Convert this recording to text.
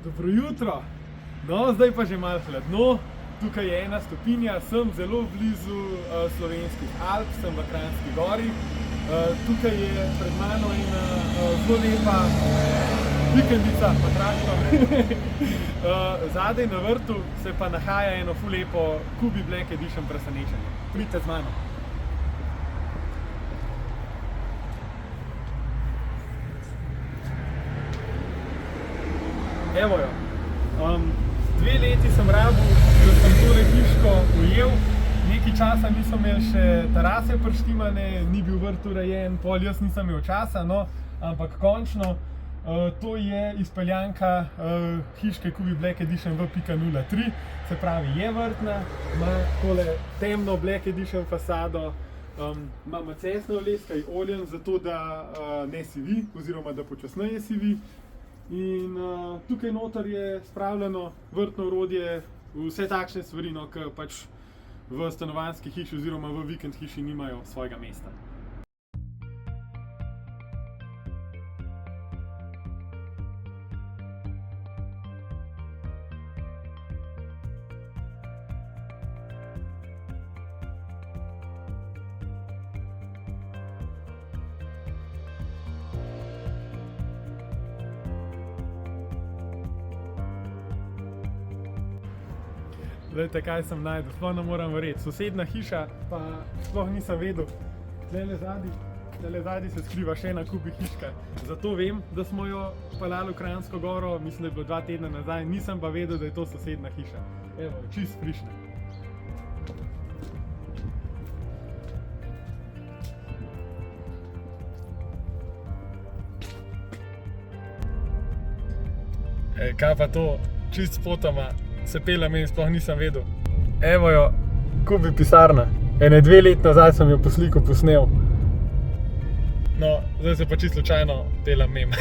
Dobro jutro. No, zdaj pa že malo hladno. Tukaj je 1 stopinja, sem zelo blizu slovenskih Alp, sem v Kranjski Gori. Tukaj je pred mano ena zelo lepa vikendica, pa traktor. Zadaj na vrtu se pa nahaja eno ful lepo Kubi Black Edition presenečenje. Pridite z mano. Evo jo. 2 leti sem rabil, da sem tole hiško ujel. Nekaj časa nisem imel še terase prištimane, ni bil vrt urejen, pol jaz nisem imel časa, no, ampak končno to je izpeljanka hiške Kubi Black Edition V.03, se pravi je vrtna, ima tole temno Black Edition fasado, ima macesno leska in oljen, zato da ne sivi, oziroma da počasneje sivi. In tukaj noter je spravljeno vrtno orodje, vse takšne stvari, no, ki pač v stanovanjski hiši oziroma v vikend hiši nimajo svojega mesta. Glejte, kaj sem našel, sploh ne moram verjeti. Sosedna hiša, pa sploh nisem vedel. Tule zadaj se skriva še ena Kubi hiška. Zato vem, da smo jo peljali v Kranjsko Goro, mislim, da je bilo 2 tedna nazaj, nisem pa vedel, da je to sosedna hiša. Evo, čist frišna. Kaj pa to, čist spotoma se pelem in sploh nisem vedel. Evo jo, Kubi pisarna. Ene 2 leti nazaj sem jo po sliku posnel. No, zdaj se pa čisto slučajno pelam mimo.